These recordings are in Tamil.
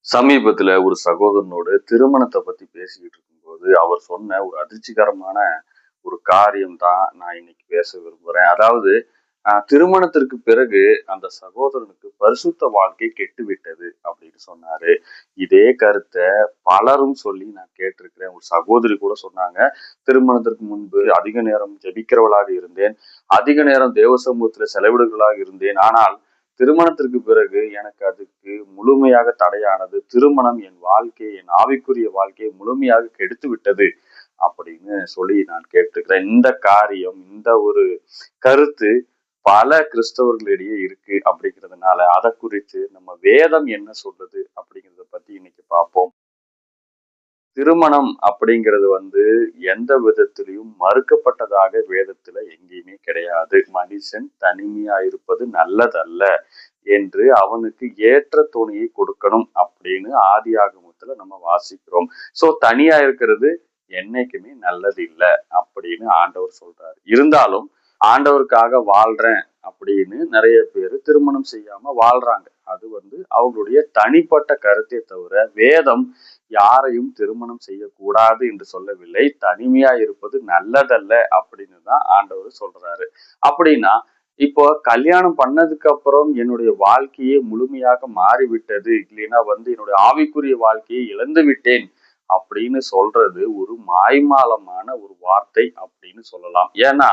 சமீபத்துல ஒரு சகோதரனோட திருமணத்தை பத்தி பேசிக்கிட்டு இருக்கும்போது அவர் சொன்ன ஒரு அதிர்ச்சிகரமான ஒரு காரியம் தான் நான் இன்னைக்கு பேச விரும்புறேன். அதாவது திருமணத்திற்கு பிறகு அந்த சகோதரனுக்கு பரிசுத்த வாழ்க்கை கெட்டுவிட்டது அப்படின்னு சொன்னாரு. இதே கருத்தை பலரும் சொல்லி நான் கேட்டிருக்கிறேன். ஒரு சகோதரி கூட சொன்னாங்க, திருமணத்திற்கு முன்பு அதிக நேரம் ஜெபிக்கிறவளாக இருந்தேன், அதிக நேரம் தேவ சமூகத்துல செலவிடுகளாக இருந்தேன். ஆனால் திருமணத்திற்கு பிறகு எனக்கு அதுக்கு முழுமையாக தடையானது. திருமணம் என் வாழ்க்கையை, என் ஆவிக்குரிய வாழ்க்கையை முழுமையாக கெடுத்து விட்டது அப்படின்னு சொல்லி நான் கேட்டிருக்கிறேன். இந்த காரியம், இந்த ஒரு கருத்து பல கிறிஸ்தவர்களிடையே இருக்கு அப்படிங்கிறதுனால அதை குறித்து நம்ம வேதம் என்ன சொல்லுது அப்படிங்கிறத பத்தி இன்னைக்கு பார்ப்போம். திருமணம் அப்படிங்கிறது எந்த விதத்திலையும் மறுக்கப்பட்டதாக வேதத்துல எங்கேயுமே கிடையாது. மனுஷன் தனிமையா இருப்பது நல்லதல்ல என்று அவனுக்கு ஏற்ற துணையை கொடுக்கணும் அப்படின்னு ஆதியாகமத்துல நம்ம வாசிக்கிறோம். சோ தனியா இருக்கிறது என்னைக்குமே நல்லது இல்லை அப்படின்னு ஆண்டவர் சொல்றாரு. இருந்தாலும் ஆண்டவருக்காக வாழ்றேன் அப்படின்னு நிறைய பேர் திருமணம் செய்யாம வாழ்றாங்க. அது அவங்களுடைய தனிப்பட்ட கருத்தை தவிர வேதம் யாரையும் திருமணம் செய்யக்கூடாது என்று சொல்லவில்லை. தனிமையா இருப்பது நல்லதல்ல அப்படின்னு தான் ஆண்டவர் சொல்றாரு. அப்படின்னா இப்போ கல்யாணம் பண்ணதுக்கு அப்புறம் என்னுடைய வாழ்க்கையே முழுமையாக மாறிவிட்டது, இல்லைன்னா என்னுடைய ஆவிக்குரிய வாழ்க்கையை இழந்து விட்டேன் அப்படின்னு சொல்றது ஒரு மாய்மாலமான ஒரு வார்த்தை அப்படின்னு சொல்லலாம். ஏன்னா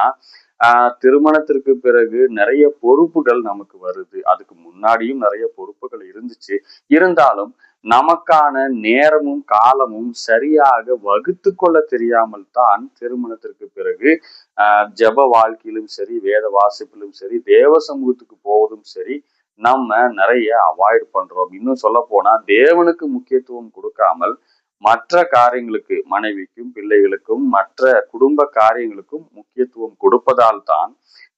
திருமணத்திற்கு பிறகு நிறைய பொறுப்புகள் நமக்கு வருது. அதுக்கு முன்னாடியும் நிறைய பொறுப்புகள் இருந்துச்சு. இருந்தாலும் நமக்கான நேரமும் காலமும் சரியாக வகுத்து கொள்ள தெரியாமல் தான் திருமணத்திற்கு பிறகு ஜெப வாழ்க்கையிலும் சரி, வேத வாசிப்பிலும் சரி, தேவ சமூகத்துக்கு போவதும் சரி, நம்ம நிறைய அவாய்ட் பண்றோம். இன்னும் சொல்ல போனா தேவனுக்கு முக்கியத்துவம் கொடுக்காமல் மற்ற காரியங்களுக்கு, மனைவிக்கும் பிள்ளைகளுக்கும் மற்ற குடும்ப காரியங்களுக்கும் முக்கியத்துவம் கொடுப்பதால் தான்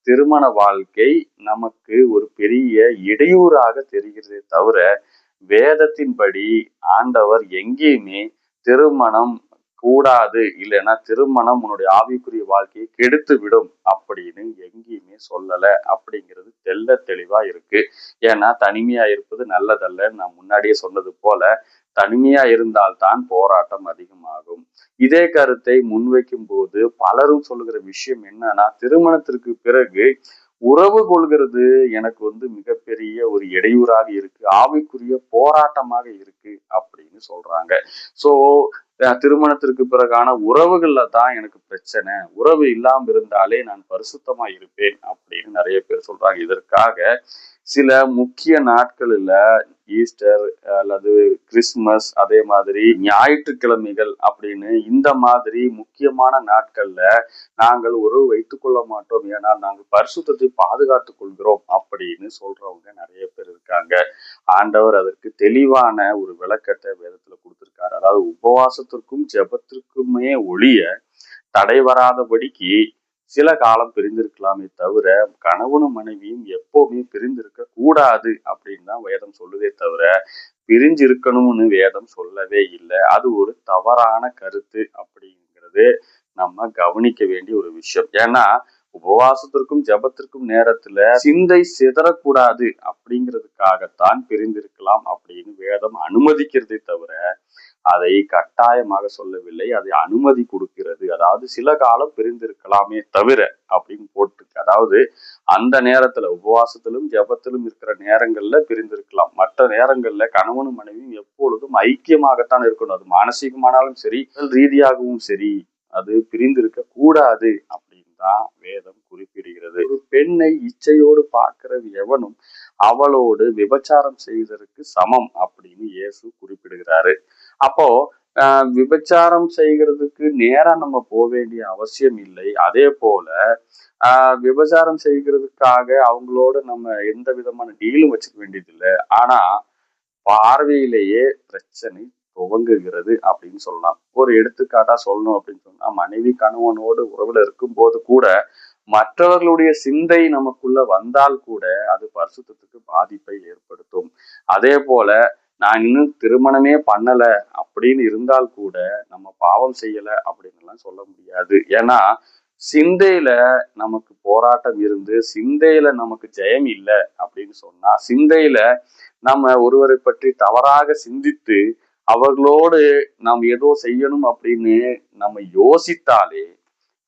திருமண வாழ்க்கை நமக்கு ஒரு பெரிய இடையூறாக தெரிகிறதே தவிர வேதத்தின்படி ஆண்டவர் எங்கேயுமே திருமணம் கூடாது, இல்லைன்னா திருமணம் உன்னுடைய ஆவிக்குரிய வாழ்க்கையை கெடுத்து விடும் அப்படின்னு எங்கேயுமே சொல்லல அப்படிங்கிறது தெள்ள தெளிவா இருக்கு. ஏன்னா தனிமையா இருப்பது நல்லதல்ல. நான் முன்னாடியே சொன்னது போல தனிமையா இருந்தால்தான் போராட்டம் அதிகமாகும். இதே கருத்தை முன்வைக்கும் போது பலரும் சொல்லுகிற விஷயம் என்னன்னா, திருமணத்திற்கு பிறகு உறவு கொள்கிறது எனக்கு மிகப்பெரிய ஒரு இடையூறாக இருக்கு, ஆவிக்குரிய போராட்டமாக இருக்கு அப்படின்னு சொல்றாங்க. சோ திருமணத்திற்கு பிறகான உறவுகள்ல தான் எனக்கு பிரச்சனை, உறவு இல்லாம இருந்தாலே நான் பரிசுத்தமா இருப்பேன் அப்படின்னு நிறைய பேர் சொல்றாங்க. இதற்காக சில முக்கிய நாட்களில் ஈஸ்டர் அல்லது கிறிஸ்துமஸ், அதே மாதிரி ஞாயிற்றுக்கிழமைகள் அப்படின்னு இந்த மாதிரி முக்கியமான நாட்கள்ல நாங்கள் உறவு வைத்துக் கொள்ள மாட்டோம், ஏனால் நாங்கள் பரிசுத்தத்தை பாதுகாத்துக் கொள்கிறோம் அப்படின்னு சொல்றவங்க நிறைய பேர் இருக்காங்க. ஆண்டவர் அதற்கு தெளிவான ஒரு விளக்கத்தை வேதத்துல கொடுத்திருக்காரு. அதாவது உபவாசத்திற்கும் ஜெபத்திற்குமே ஒழிய தடை வராதபடிக்கு சில காலம் பிரிந்திருக்கலாமே தவிர கணவனும் மனைவியும் எப்பவுமே பிரிந்திருக்க கூடாது அப்படின்னு தான் வேதம் சொல்லுதே தவிர பிரிஞ்சு இருக்கணும்னு வேதம் சொல்லவே இல்லை. அது ஒரு தவறான கருத்து அப்படிங்கிறது நம்ம கவனிக்க வேண்டிய ஒரு விஷயம். ஏன்னா உபவாசத்திற்கும் ஜபத்திற்கும் நேரத்துல சிந்தை சிதறக்கூடாது அப்படிங்கிறதுக்காகத்தான் பிரிந்திருக்கலாம் அப்படின்னு வேதம் அனுமதிக்கிறதே தவிர அதை கட்டாயமாக சொல்லவில்லை. அதை அனுமதி கொடுக்கிறது. அதாவது சில காலம் பிரிந்திருக்கலாமே தவிர அப்படின்னு போட்டிருக்கு. அதாவது அந்த நேரத்துல உபவாசத்திலும் ஜபத்திலும் இருக்கிற நேரங்கள்ல பிரிந்திருக்கலாம், மற்ற நேரங்கள்ல கணவனும் மனைவியும் எப்பொழுதும் ஐக்கியமாகத்தான் இருக்கணும். அது மானசீகமானாலும் சரி, ரீதியாகவும் சரி, அது பிரிந்திருக்க கூடாது அப்படின்னு தான் வேதம் குறிப்பிடுகிறது. ஒரு பெண்ணை இச்சையோடு பார்க்கிறது எவனும் அவளோடு விபச்சாரம் செய்வதற்கு சமம் அப்படின்னு இயேசு குறிப்பிடுகிறாரு. அப்போ விபச்சாரம் செய்கிறதுக்கு நேரா நம்ம போக வேண்டிய அவசியம் இல்லை. அதே போல விபச்சாரம் செய்கிறதுக்காக அவங்களோட நம்ம எந்த விதமான டீலும் வச்சுக்க வேண்டியது இல்லை. ஆனா பார்வையிலேயே பிரச்சனை துவங்குகிறது அப்படின்னு சொல்லலாம். ஒரு எடுத்துக்காட்டா சொல்லணும் அப்படின்னு சொன்னா, மனைவி கணவனோடு உறவுல இருக்கும்போது கூட மற்றவர்களுடைய சிந்தை நமக்குள்ள வந்தால் கூட அது பரிசுத்தத்துக்கு பாதிப்பை ஏற்படுத்தும். அதே போல நான் இன்னும் திருமணமே பண்ணல அப்படின்னு இருந்தால் கூட நம்ம பாவம் செய்யல அப்படின்னு எல்லாம் சொல்ல முடியாது. ஏன்னா சிந்தையில நமக்கு போராட்டம் இருந்து சிந்தையில நமக்கு ஜெயம் இல்லை அப்படின்னு சொன்னா, சிந்தையில நம்ம ஒருவரை பற்றி தவறாக சிந்தித்து அவர்களோடு நாம் ஏதோ செய்யணும் அப்படின்னு நம்ம யோசித்தாலே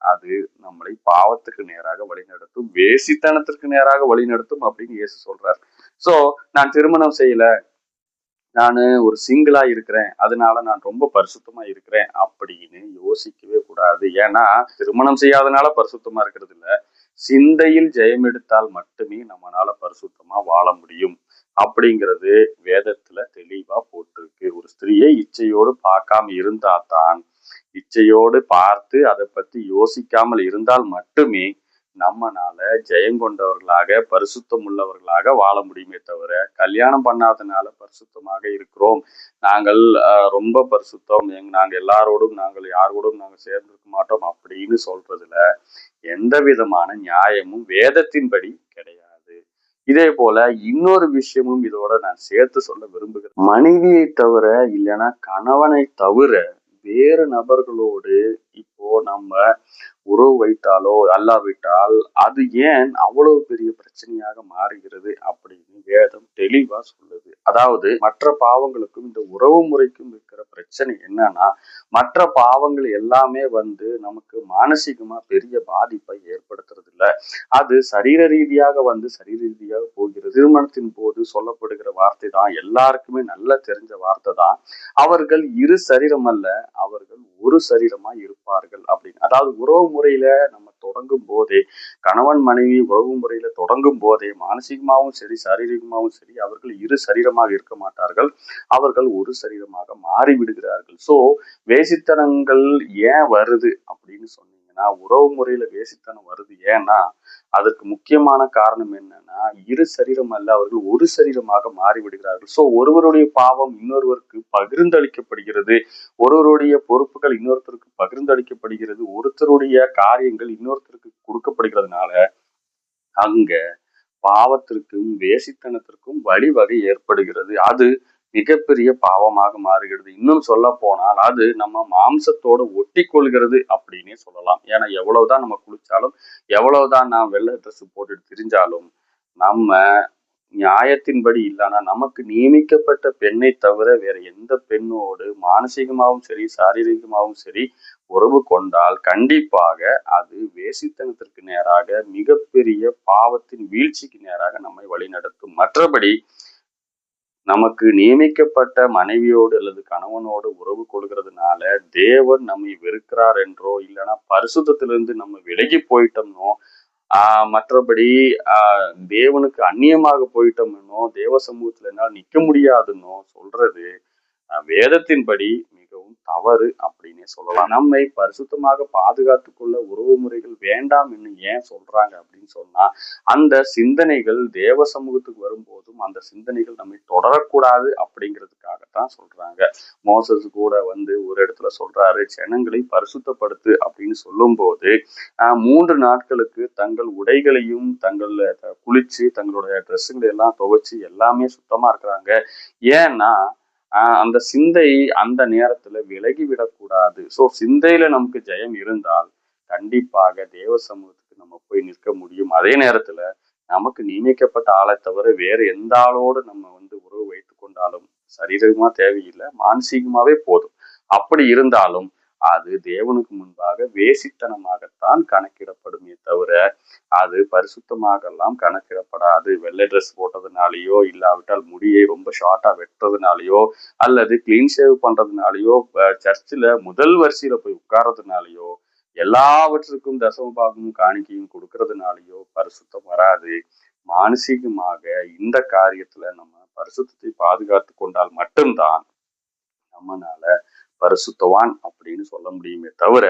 அது நம்மளை பாவத்துக்கு நேராக வழிநடத்தும், வேசித்தனத்திற்கு நேராக வழிநடத்தும் அப்படின்னு இயேசு சொல்றார். சோ நான் திருமணம் செய்யல, நான் ஒரு சிங்கிளா இருக்கிறேன், அதனால நான் ரொம்ப பரிசுத்தமா இருக்கிறேன் அப்படின்னு யோசிக்கவே கூடாது. ஏன்னா திருமணம் செய்யாதனால பரிசுத்தமா இருக்கிறது இல்ல, சிந்தையில் ஜெயம் எடுத்தால் மட்டுமே நம்மளால பரிசுத்தமா வாழ முடியும் அப்படிங்கிறது வேதத்துல தெளிவா போட்டிருக்கு. ஒரு ஸ்திரியை இச்சையோடு பார்க்காம இருந்தா தான், இச்சையோடு பார்த்து அதை பத்தி யோசிக்காமல் இருந்தால் மட்டுமே நம்மனால ஜெயம் கொண்டவர்களாக பரிசுத்தம் உள்ளவர்களாக வாழ முடியுமே தவிர, கல்யாணம் பண்ணாதனால பரிசுத்தமாக இருக்கிறோம், நாங்கள் ரொம்ப பரிசுத்தம், நாங்க எல்லாரோடும் நாங்கள் யாரோடும் நாங்க சேர்ந்திருக்க மாட்டோம் அப்படின்னு சொல்றதுல எந்த விதமான நியாயமும் வேதத்தின்படி கிடையாது. இதே போல இன்னொரு விஷயமும் இதோட நான் சேர்த்து சொல்ல விரும்புகிறேன். மனைவியை தவிர இல்லைன்னா கணவனை தவிர வேறு நபர்களோடு இப்போ நம்ம உறவு வைத்தாலோ அல்லாவிட்டால் அது ஏன் அவ்வளவு பெரிய பிரச்சனையாக மாறுகிறது அப்படின்னு வேதம் தெளிவா சொல்லுது. அதாவது மற்ற பாவங்களுக்கும் இந்த உறவு முறைக்கும் இருக்கிற பிரச்சனை என்னன்னா, மற்ற பாவங்கள் எல்லாமே வந்து நமக்கு மானசீகமா பெரிய பாதிப்பை ஏற்படுத்துறது இல்ல, அது சரீர ரீதியாக வந்து சரீர ரீதியாக போகிறது. திருமணத்தின் போது சொல்லப்படுகிற வார்த்தை தான் எல்லாருக்குமே நல்லா தெரிஞ்ச வார்த்தை தான், அவர்கள் இரு சரீரம் அல்ல, அவர்கள் ஒரு சரீரமா இருப்பார்கள் அப்படின்னு. அதாவது உறவு முறையில நம்ம தொடங்கும் போதே, கணவன் மனைவி உறவு முறையில தொடங்கும் போதே மானசீகமாகவும் சரி சாரீரிகமாகவும் சரி அவர்கள் இரு சரீரமாக இருக்க மாட்டார்கள், அவர்கள் ஒரு சரீரமாக மாறி விடுகிறார்கள். சோ வேசித்தனங்கள் ஏன் வருது அப்படின்னு சொன்னீங்கன்னா, உறவு முறையில வேசித்தனம் வருது ஏன்னா அதற்கு முக்கியமான காரணம் என்னன்னா, இரு சரீரம் அல்ல அவர்கள் ஒரு சரீரமாக மாறிவிடுகிறார்கள். சோ ஒருவருடைய பாவம் இன்னொருவருக்கு பகிர்ந்தளிக்கப்படுகிறது, ஒருவருடைய பொறுப்புகள் இன்னொருத்தருக்கு பகிர்ந்தளிக்கப்படுகிறது, ஒருத்தருடைய காரியங்கள் இன்னொருத்தருக்கு கொடுக்கப்படுகிறதுனால அங்க பாவத்திற்கும் வேசித்தனத்திற்கும் வழிவகை ஏற்படுகிறது. அது மிகப்பெரிய பாவமாக மாறுகிறது. இன்னும் சொல்ல போனால் அது நம்ம மாம்சத்தோட ஒட்டி கொள்கிறது அப்படின்னே சொல்லலாம். ஏன்னா எவ்வளவுதான் நம்ம குளிச்சாலும், எவ்வளவுதான் நான் வெள்ளை ட்ரெஸ் போட்டுட்டு திரிஞ்சாலும், நம்ம நியாயத்தின்படி இல்லைன்னா நமக்கு நியமிக்கப்பட்ட பெண்ணை தவிர வேற எந்த பெண்ணோடு மானசீகமாகவும் சரி சாரீரிகமாகவும் சரி உறவு கொண்டால் கண்டிப்பாக அது வேசித்தனத்திற்கு நேராக மிகப்பெரிய பாவத்தின் வீழ்ச்சிக்கு நேராக நம்மை வழிநடத்தும். மற்றபடி நமக்கு நியமிக்கப்பட்ட மனைவியோடு அல்லது கணவனோடு உறவு கொள்கிறதுனால தேவன் நம்மை வெறுக்கிறார் என்றோ இல்லைன்னா பரிசுத்தத்திலிருந்து நம்ம விலகி போயிட்டோம்னோ மற்றபடி தேவனுக்கு அந்நியமாக போயிட்டோம்னோ தேவ சமூகத்துல என்னால் நிக்க முடியாதுன்னோ சொல்றது வேதத்தின்படி மிகவும் தவறு அப்படின்னே சொல்லலாம். நம்மை பரிசுத்தமாக பாதுகாத்து கொள்ள உறவு முறைகள் வேண்டாம் என்று ஏன் சொல்றாங்க அப்படின்னு சொன்னா, அந்த சிந்தனைகள் தேவ சமூகத்துக்கு வரும்போதும் அந்த சிந்தனைகள் நம்மை தொடரக்கூடாது அப்படிங்கிறதுக்காகத்தான் சொல்றாங்க. மோசஸ் கூட வந்து ஒரு இடத்துல சொல்றாரு, ஜனங்களை பரிசுத்தப்படுத்து அப்படின்னு சொல்லும் போது 3 நாட்களுக்கு தங்கள் உடைகளையும் தங்கள் குளிச்சு தங்களுடைய ட்ரெஸ்ஸுங்களை எல்லாம் துவைச்சு எல்லாமே சுத்தமா இருக்கிறாங்க. ஏன்னா அந்த சிந்தை அந்த நேரத்துல விலகி விடக்கூடாது. சோ சிந்தையில நமக்கு ஜெயம் இருந்தால் கண்டிப்பாக தேவ சமூகத்துக்கு நம்ம போய் நிற்க முடியும். அதே நேரத்துல நமக்கு நியமிக்கப்பட்ட ஆளை தவிர வேற எந்த ஆளோடு நம்ம வந்து உறவு வைத்துக் கொண்டாலும் சரீரமா தேவையில்லை, மானசீகமாவே போதும். அப்படி இருந்தாலும் அது தேவனுக்கு முன்பாக வேசித்தனமாகத்தான் கணக்கிடப்படுமே தவிர அது பரிசுத்தமாக எல்லாம் கணக்கிடப்படாது. வெள்ளை ட்ரெஸ் போட்டதுனாலயோ இல்லாவிட்டால் முடியை ரொம்ப ஷார்ட்டா வெட்டுறதுனாலயோ அல்லது கிளீன் ஷேவ் பண்றதுனாலயோ சர்ச்சில் முதல் வரிசையில போய் உட்கார்றதுனாலயோ எல்லாவற்றுக்கும் தசம பாகமும் காணிக்கையும் கொடுக்கறதுனாலயோ பரிசுத்தம் வராது. மானசீகமாக இந்த காரியத்துல நம்ம பரிசுத்தத்தை பாதுகாத்து கொண்டால் மட்டும்தான் நம்மனால பரிசுத்தவான் அப்படின்னு சொல்ல முடியுமே தவிர,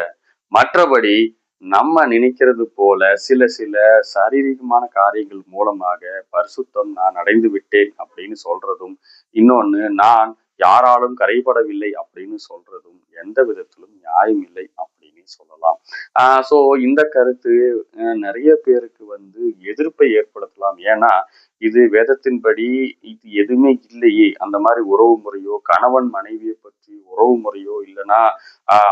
மற்றபடி நம்ம நினைக்கிறது போல சில சில சாரீரிகமான காரியங்கள் மூலமாக பரிசுத்தம் நான் அடைந்து விட்டேன் அப்படின்னு சொல்றதும், இன்னொன்னு நான் யாராலும் கரைபடவில்லை அப்படின்னு சொல்றதும் எந்த விதத்திலும் நியாயம் இல்லை அப்படின்னு சொல்லலாம். சோ இந்த கருத்து நிறைய பேருக்கு வந்து எதிர்ப்பை ஏற்படுத்தலாம். ஏன்னா இது வேதத்தின்படி இது எதுவுமே இல்லையே. அந்த மாதிரி உறவு முறையோ, கணவன் மனைவியை பற்றி உறவு முறையோ, இல்லைன்னா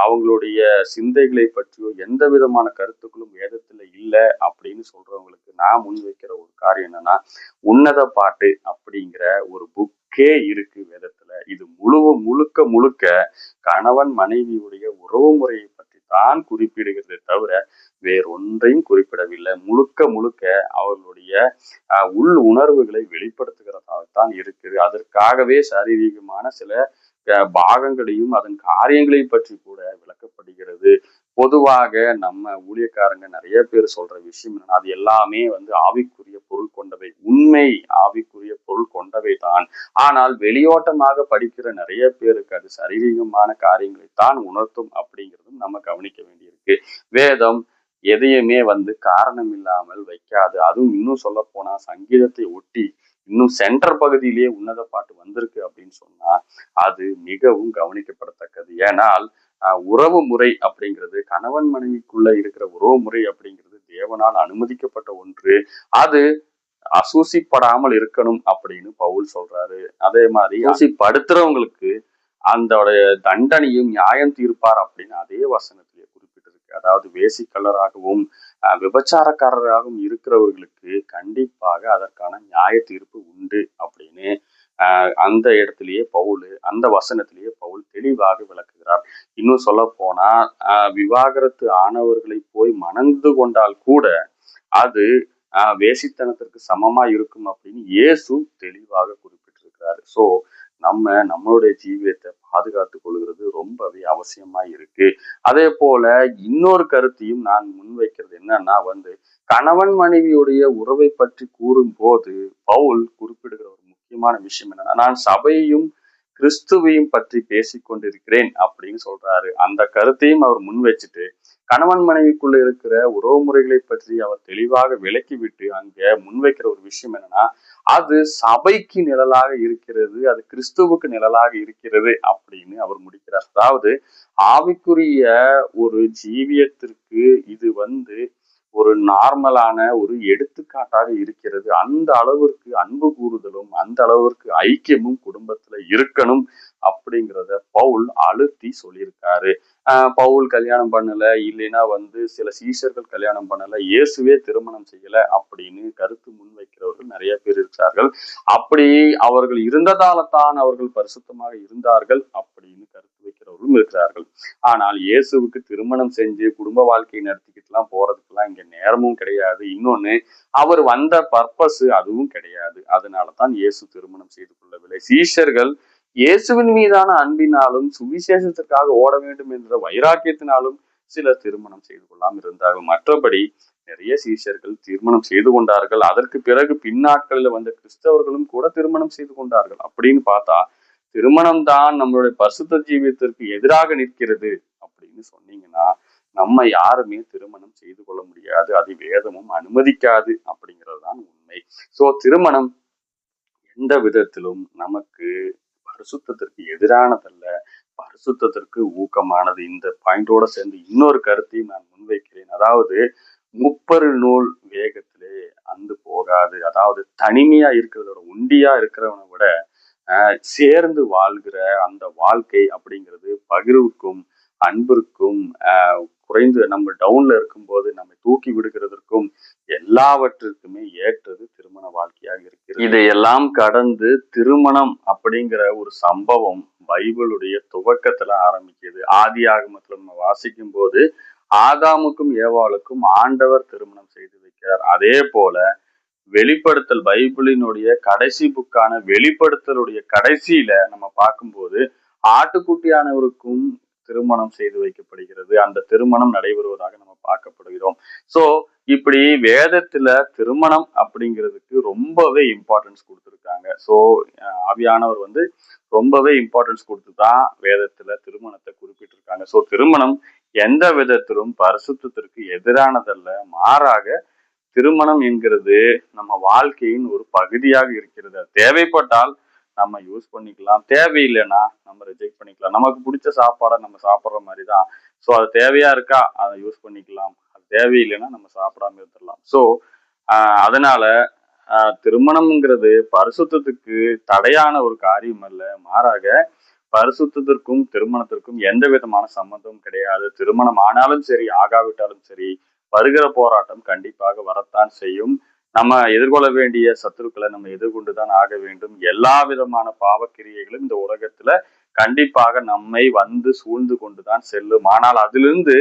அவங்களுடைய சிந்தைகளை பற்றியோ எந்த விதமான கருத்துக்களும் வேதத்துல இல்லை அப்படின்னு சொல்றவங்களுக்கு நான் முன்வைக்கிற ஒரு காரியம் என்னன்னா, உன்னத பாட்டு அப்படிங்கிற ஒரு புக்கே இருக்கு வேதத்துல. இது முழுக்க முழுக்க கணவன் மனைவியுடைய உறவு முறையை பற்றி தான் குறிப்பிடுகிறதே தவிர வேறொன்றையும் குறிப்பிடவில்லை. முழுக்க முழுக்க அவர்களுடைய உள் உணர்வுகளை வெளிப்படுத்துகிறதாகத்தான் இருக்குது. அதற்காகவே சாரீரிகமான சில பாகங்களையும் அதன் காரியங்களையும் பற்றி கூட விளக்கப்படுகிறது. பொதுவாக நம்ம ஊழியக்காரங்க நிறைய பேர் சொல்ற விஷயம் என்னன்னா, அது எல்லாமே ஆவிக்குரிய பொருள் கொண்டவை. உண்மை ஆவிக்குரிய பொருள் கொண்டவை தான். ஆனால் வெளியோட்டமாக படிக்கிற நிறைய பேருக்கு அது சரீரமான காரியங்களை தான் உணர்த்தும் அப்படிங்கிறதும் நம்ம கவனிக்க வேண்டியிருக்கு. வேதம் எதையுமே காரணம் இல்லாமல் வைக்காது. அதுவும் இன்னும் சொல்ல போனா சங்கீதத்தை ஒட்டி இன்னும் சென்டர் பகுதியிலேயே உன்னத பாட்டு வந்திருக்கு அப்படின்னு சொன்னா அது மிகவும் கவனிக்கப்படத்தக்கது. ஏனால் உறவு முறை அப்படிங்கிறது, கணவன் மனைவிக்குள்ள இருக்கிற உறவு முறை அப்படிங்கிறது தேவனால் அனுமதிக்கப்பட்ட ஒன்று. அது அசூசிப்படாமல் இருக்கணும் அப்படின்னு பவுல் சொல்றாரு. அதே மாதிரி அசூசிப்படுத்துறவங்களுக்கு அந்த தண்டனையும் நியாயம் தீர்ப்பார் அப்படின்னு அதே வசனத்திலே குறிப்பிட்டிருக்கு. அதாவது வேசிக்கல்லராகவும் விபச்சாரக்காரராகவும் இருக்கிறவர்களுக்கு கண்டிப்பாக அதற்கான நியாய தீர்ப்பு உண்டு அப்படின்னு அந்த இடத்திலேயே பவுல், அந்த வசனத்திலேயே பவுல் தெளிவாக விளக்குகிறார். இன்னும் சொல்ல போனா விவாகரத்து ஆனவர்களை போய் மணந்து கொண்டால் கூட அது வேசித்தனத்திற்கு சமமா இருக்கும் அப்படின்னு இயேசு தெளிவாக குறிப்பிட்டிருக்கிறாரு. ஸோ நம்மளுடைய ஜீவியத்தை பாதுகாத்துக் கொள்கிறது ரொம்பவே அவசியமா இருக்கு. அதே போல இன்னொரு கருத்தையும் நான் முன்வைக்கிறது என்னன்னா கணவன் மனைவியுடைய உறவை பற்றி கூறும் போது பவுல் குறிப்பிடுகிற ஒரு முக்கியமான விஷயம் என்னன்னா, நான் சபையையும் கிறிஸ்துவையும் பற்றி பேசிக்கொண்டிருக்கிறேன் அப்படின்னு சொல்றாரு. அந்த கருத்தையும் அவர் முன் வச்சுட்டு கணவன் மனைவிக்குள்ள இருக்கிற உறவு முறைகளை பற்றி அவர் தெளிவாக விளக்கிவிட்டு அங்க முன்வைக்கிற ஒரு விஷயம் என்னன்னா, அது சபைக்கு நிழலாக இருக்கிறது, அது கிறிஸ்துவுக்கு நிழலாக இருக்கிறது அப்படின்னு அவர் முடிக்கிறார். அதாவது ஆவிக்குரிய ஒரு ஜீவியத்திற்கு இது ஒரு நார்மலான ஒரு எடுத்துக்காட்டாக இருக்கிறது. அந்த அளவிற்கு அன்பு கூறுதலும் அந்த அளவிற்கு ஐக்கியமும் குடும்பத்துல இருக்கணும் அப்படிங்கிறத பவுல் அழுத்தி சொல்லியிருக்காரு. பவுல் கல்யாணம் பண்ணல, இல்லைன்னா சில சீஷர்கள் கல்யாணம் பண்ணல, இயேசுவே திருமணம் செய்யல அப்படின்னு கருத்து முன்வைக்கிறவர்கள் நிறைய பேர் இருக்கிறார்கள். அப்படி அவர்கள் இருந்ததால தான் அவர்கள் பரிசுத்தமாக இருந்தார்கள் அப்படின்னு கருத்து வைக்கிறவர்களும் இருக்கிறார்கள். ஆனால் இயேசுவுக்கு திருமணம் செஞ்சு குடும்ப வாழ்க்கையை நடத்திக்கிட்டுலாம் போறதுக்கெல்லாம் இங்க நேரமும் கிடையாது. இன்னொன்னு, அவர் வந்த பர்பஸ் அதுவும் கிடையாது. அதனாலதான் இயேசு திருமணம் செய்து கொள்ளவில்லை. சீஷர்கள் இயேசுவின் மீதான அன்பினாலும் சுவிசேஷத்திற்காக ஓட வேண்டும் என்ற வைராக்கியத்தினாலும் சிலர் திருமணம் செய்து கொள்ளாமல் இருந்தார்கள். மற்றபடி நிறைய சீஷர்கள் திருமணம் செய்து கொண்டார்கள். அதற்கு பிறகு பின்னாட்களில் வந்த கிறிஸ்தவர்களும் கூட திருமணம் செய்து கொண்டார்கள். அப்படின்னு பார்த்தா திருமணம் தான் நம்மளுடைய பரிசுத்த ஜீவியத்திற்கு எதிராக நிற்கிறது அப்படின்னு சொன்னீங்கன்னா நம்ம யாருமே திருமணம் செய்து கொள்ள முடியாது. அது வேதமும் அனுமதிக்காது அப்படிங்கிறது தான் உண்மை. சோ திருமணம் எந்த விதத்திலும் நமக்கு பரிசுத்தத்திற்கு எதிரானதல்ல, பரிசுத்தத்திற்கு ஊக்கமானது. இந்த பாயிண்டோட சேர்ந்து இன்னொரு கருத்தையும் நான் முன்வைக்கிறேன். அதாவது முப்பரு நூல் வேகத்திலே அந்து போகாது. அதாவது தனிமையா இருக்கிறதோட ஒண்டியா இருக்கிறவனை விட சேர்ந்து வாழ்கிற அந்த வாழ்க்கை அப்படிங்கிறது பகிர்வுக்கும் அன்பிற்கும் குறைந்து நம்ம டவுன்ல இருக்கும்போது நம்மை தூக்கி விடுகிறதற்கும் எல்லாவற்றிற்குமே ஏற்றது திருமண வாழ்க்கையாக இருக்கிறது. இதையெல்லாம் கடந்து திருமணம் அப்படிங்கிற ஒரு சம்பவம் பைபிளுடைய துவக்கத்துல ஆரம்பிக்குது. ஆதி ஆகமத்துல நம்ம வாசிக்கும் போது ஆதாமுக்கும் ஏவாளுக்கும் ஆண்டவர் திருமணம் செய்து வைக்கிறார். அதே போல வெளிப்படுத்தல், பைபிளினுடைய கடைசி புக்கான வெளிப்படுத்தலுடைய கடைசியில நம்ம பார்க்கும்போது ஆட்டுக்குட்டியானவருக்கும் திருமணம் செய்து வைக்கப்படுகிறது. அந்த திருமணம் நடைபெறுவதாக நம்ம பார்க்கப்படுகிறோம். சோ இப்படி வேதத்துல திருமணம் அப்படிங்கிறதுக்கு ரொம்பவே இம்பார்ட்டன்ஸ் கொடுத்துருக்காங்க. சோ ஆவியானவர் ரொம்பவே இம்பார்ட்டன்ஸ் கொடுத்துதான் வேதத்துல திருமணத்தை குறிப்பிட்டிருக்காங்க. சோ திருமணம் எந்த விதத்திலும் பரிசுத்தத்திற்கு எதிரானதல்ல, மாறாக திருமணம் என்கிறது நம்ம வாழ்க்கையின் ஒரு பகுதியாக இருக்கிறது. தேவைப்பட்டால் நம்ம யூஸ் பண்ணிக்கலாம், தேவையில்லைன்னா நம்ம ரிஜெக்ட் பண்ணிக்கலாம். நமக்கு பிடிச்ச சாப்பாடை நம்ம சாப்பிட்ற மாதிரி தான். ஸோ அது தேவையா இருக்கா அதை யூஸ் பண்ணிக்கலாம், அது தேவையில்லைன்னா நம்ம சாப்பிடாம இருந்துடலாம். ஸோ அதனால திருமணம்ங்கிறது பரிசுத்தத்துக்கு தடையான ஒரு காரியம் அல்ல. மாறாக பரிசுத்தத்திற்கும் திருமணத்திற்கும் எந்த விதமான சம்மந்தமும் கிடையாது. திருமணம் ஆனாலும் சரி, ஆகாவிட்டாலும் சரி, வருகிற போராட்டம் கண்டிப்பாக வரத்தான் செய்யும். நம்ம எதிர்கொள்ள வேண்டிய சத்துருக்களை நம்ம எதிர்கொண்டுதான் ஆக வேண்டும். எல்லா விதமான பாவக்கிரியைகளும் இந்த உலகத்துல கண்டிப்பாக நம்மை வந்து சூழ்ந்து கொண்டுதான் செல்லும். ஆனால் அதிலிருந்து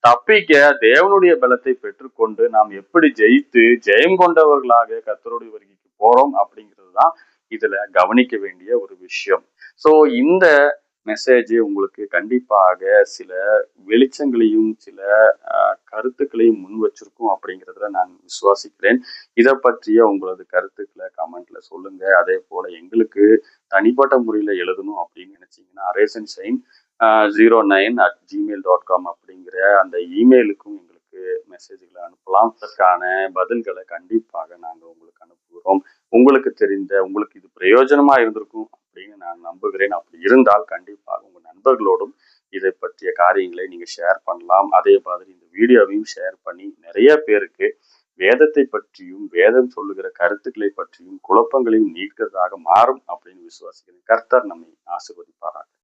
தப்பிக்க தேவனுடைய பலத்தை பெற்றுக்கொண்டு நாம் எப்படி ஜெயித்து ஜெயம் கொண்டவர்களாக கர்த்தருடைய வருகைக்கு போறோம் அப்படிங்கிறது தான் இதுல கவனிக்க வேண்டிய ஒரு விஷயம். ஸோ இந்த மெசேஜ் உங்களுக்கு கண்டிப்பாக சில வெளிச்சங்களையும் சில கருத்துக்களையும் முன் வச்சிருக்கும் அப்படிங்கிறதுல நான் விசுவாசிக்கிறேன். இதை பற்றிய உங்களது கருத்துக்களை கமெண்ட்ல சொல்லுங்க. அதே போல எங்களுக்கு தனிப்பட்ட முறையில எழுதணும் அப்படின்னு நினைச்சீங்கன்னா அரேசன்ஷைன் 09@gmail.com அப்படிங்கிற அந்த இமெயிலுக்கும் எங்களுக்கு மெசேஜ்களை அனுப்பலாம். அதற்கான பதில்களை கண்டிப்பாக நாங்கள் உங்களுக்கு அனுப்புகிறோம். உங்களுக்கு தெரிந்த உங்களுக்கு இது பிரயோஜனமா இருந்திருக்கும் அப்படின்னு நான் நம்புகிறேன். அப்படி இருந்தால் கண்டிப்பாக உங்க நண்பர்களோடும் இதை பற்றிய காரியங்களை நீங்க ஷேர் பண்ணலாம். அதே மாதிரி இந்த வீடியோவையும் ஷேர் பண்ணி நிறைய பேருக்கு வேதத்தை பற்றியும் வேதம் சொல்லுகிற கருத்துக்களை பற்றியும் குழப்பங்களையும் நீக்கிறதாக மாறும் அப்படின்னு விசுவாசிக்கிறேன். கர்த்தர் நம்மை ஆசீர்வதிப்பார்.